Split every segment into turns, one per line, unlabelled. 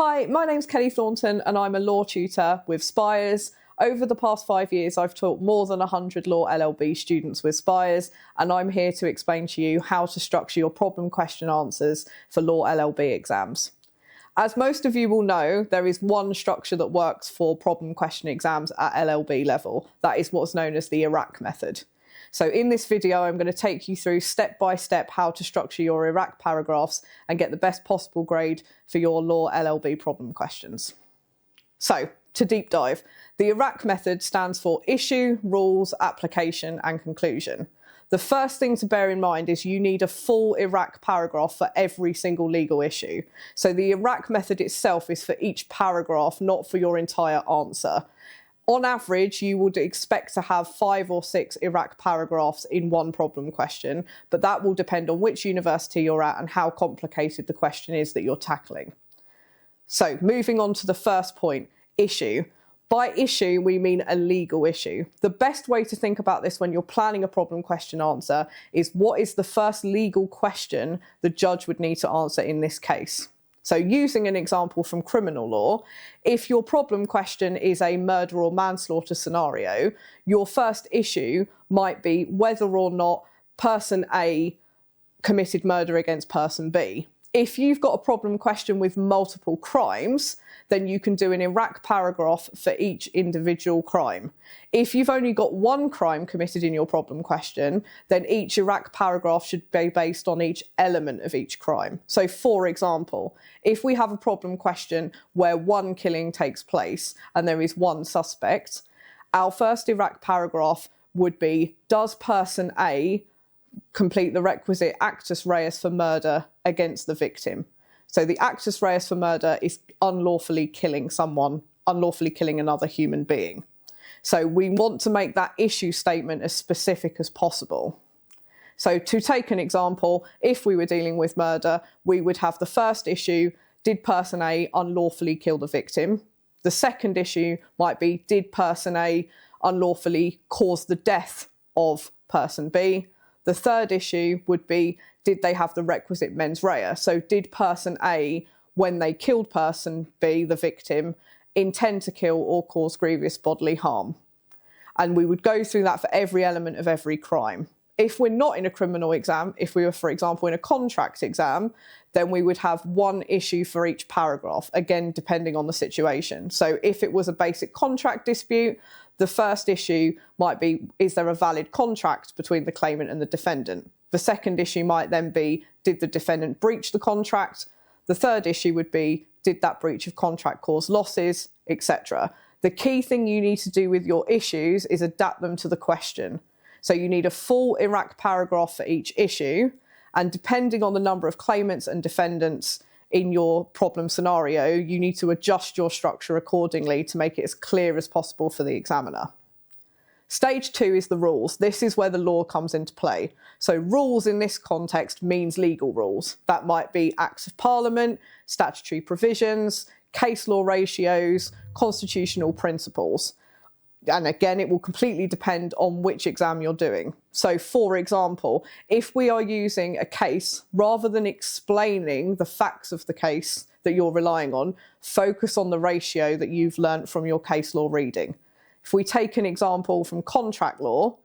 Hi, my name's Kelly Thornton and I'm a law tutor with Spires. Over the past 5 years, I've taught more than 100 law LLB students with Spires, and I'm here to explain to you how to structure your problem question answers for law LLB exams. As most of you will know, there is one structure that works for problem question exams at LLB level. That is what's known as the IRAC method. So in this video, I'm going to take you through step by step how to structure your IRAC paragraphs and get the best possible grade for your law LLB problem questions. So to deep dive, the IRAC method stands for issue, rules, application and conclusion. The first thing to bear in mind is you need a full IRAC paragraph for every single legal issue. So the IRAC method itself is for each paragraph, not for your entire answer. On average, you would expect to have 5 or 6 IRAC paragraphs in one problem question, but that will depend on which university you're at and how complicated the question is that you're tackling. So moving on to the first point, issue. By issue, we mean a legal issue. The best way to think about this when you're planning a problem question answer is what is the first legal question the judge would need to answer in this case. So using an example from criminal law, if your problem question is a murder or manslaughter scenario, your first issue might be whether or not person A committed murder against person B. If you've got a problem question with multiple crimes, then you can do an IRAC paragraph for each individual crime. If you've only got one crime committed in your problem question, then each IRAC paragraph should be based on each element of each crime. So for example, if we have a problem question where one killing takes place and there is one suspect, our first IRAC paragraph would be, does person A complete the requisite actus reus for murder against the victim? So the actus reus for murder is unlawfully killing someone, unlawfully killing another human being. So we want to make that issue statement as specific as possible. So to take an example, if we were dealing with murder, we would have the first issue, did person A unlawfully kill the victim? The second issue might be, did person A unlawfully cause the death of person B? The third issue would be, did they have the requisite mens rea? So did person A, when they killed person B, the victim, intend to kill or cause grievous bodily harm? And we would go through that for every element of every crime. If we're not in a criminal exam, if we were, for example, in a contract exam, then we would have one issue for each paragraph, again, depending on the situation. So if it was a basic contract dispute, the first issue might be, is there a valid contract between the claimant and the defendant? The second issue might then be, did the defendant breach the contract? The third issue would be, did that breach of contract cause losses, etc. The key thing you need to do with your issues is adapt them to the question. So you need a full IRAC paragraph for each issue, and depending on the number of claimants and defendants in your problem scenario, you need to adjust your structure accordingly to make it as clear as possible for the examiner. Stage 2 is the rules. This is where the law comes into play. So rules in this context means legal rules. That might be Acts of Parliament, statutory provisions, case law ratios, constitutional principles. And again, it will completely depend on which exam you're doing. So for example, if we are using a case, rather than explaining the facts of the case that you're relying on, focus on the ratio that you've learnt from your case law reading. If we take an example from contract law,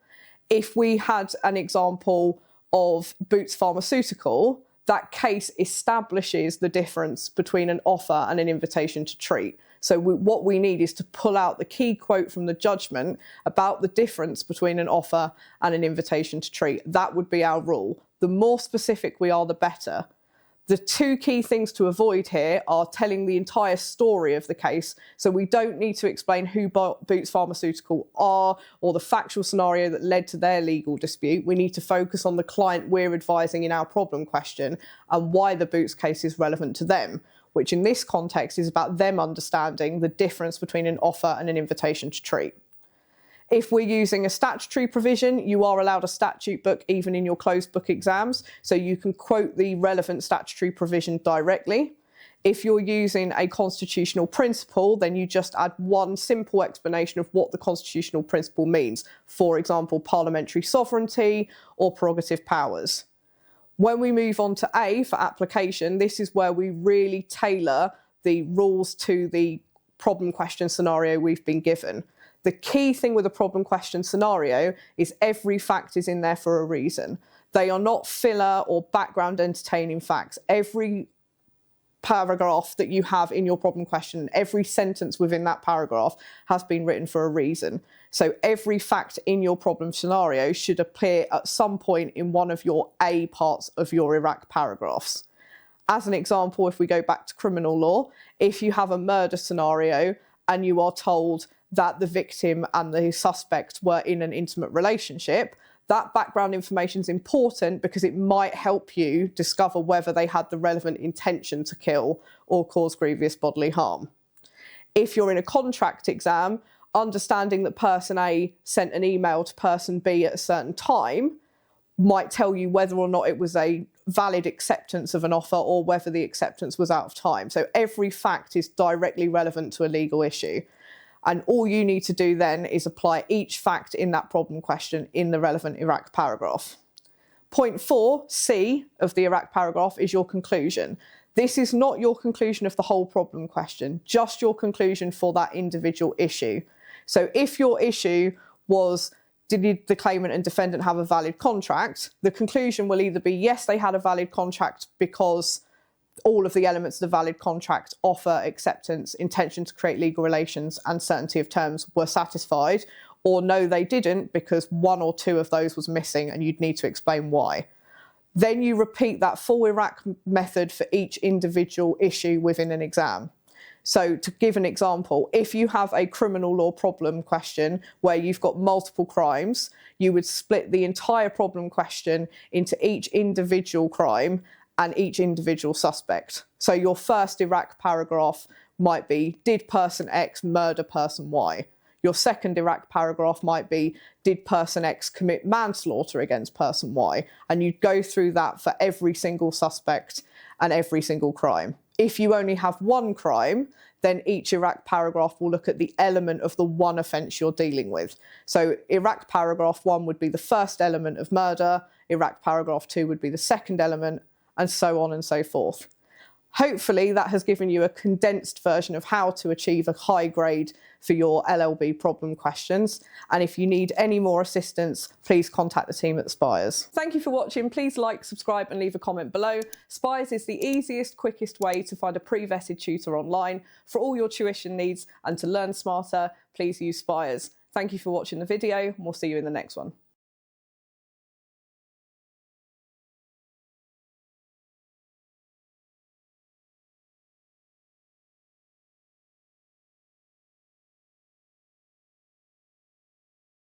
if we had an example of Boots Pharmaceutical, that case establishes the difference between an offer and an invitation to treat. So what we need is to pull out the key quote from the judgment about the difference between an offer and an invitation to treat. That would be our rule. The more specific we are, the better. The two key things to avoid here are telling the entire story of the case. So we don't need to explain who Boots Pharmaceutical are or the factual scenario that led to their legal dispute. We need to focus on the client we're advising in our problem question and why the Boots case is relevant to them, which in this context is about them understanding the difference between an offer and an invitation to treat. If we're using a statutory provision, you are allowed a statute book even in your closed book exams, so you can quote the relevant statutory provision directly. If you're using a constitutional principle, then you just add one simple explanation of what the constitutional principle means. For example, parliamentary sovereignty or prerogative powers. When we move on to A for application, this is where we really tailor the rules to the problem question scenario we've been given. The key thing with a problem question scenario is every fact is in there for a reason. They are not filler or background entertaining facts. Every paragraph that you have in your problem question, every sentence within that paragraph has been written for a reason. So every fact in your problem scenario should appear at some point in one of your A parts of your IRAC paragraphs. As an example, if we go back to criminal law, if you have a murder scenario and you are told that the victim and the suspect were in an intimate relationship, that background information is important because it might help you discover whether they had the relevant intention to kill or cause grievous bodily harm. If you're in a contract exam, understanding that person A sent an email to person B at a certain time might tell you whether or not it was a valid acceptance of an offer or whether the acceptance was out of time. So every fact is directly relevant to a legal issue. And all you need to do then is apply each fact in that problem question in the relevant IRAC paragraph. Point 4, C of the IRAC paragraph, is your conclusion. This is not your conclusion of the whole problem question, just your conclusion for that individual issue. So if your issue was, did the claimant and defendant have a valid contract, the conclusion will either be yes, they had a valid contract because all of the elements of the valid contract, offer, acceptance, intention to create legal relations and certainty of terms were satisfied, or no, they didn't because one or two of those was missing and you'd need to explain why. Then you repeat that full IRAC method for each individual issue within an exam. So to give an example, if you have a criminal law problem question where you've got multiple crimes, you would split the entire problem question into each individual crime and each individual suspect. So your first IRAC paragraph might be, did person X murder person Y? Your second IRAC paragraph might be, did person X commit manslaughter against person Y? And you'd go through that for every single suspect and every single crime. If you only have one crime, then each IRAC paragraph will look at the element of the one offence you're dealing with. So IRAC paragraph 1 would be the first element of murder, IRAC paragraph 2 would be the second element, and so on and so forth. Hopefully that has given you a condensed version of how to achieve a high grade for your LLB problem questions. And if you need any more assistance, please contact the team at Spires. Thank you for watching. Please like, subscribe and leave a comment below. Spires is the easiest, quickest way to find a pre-vetted tutor online for all your tuition needs, and to learn smarter, please use Spires. Thank you for watching the video and we'll see you in the next one.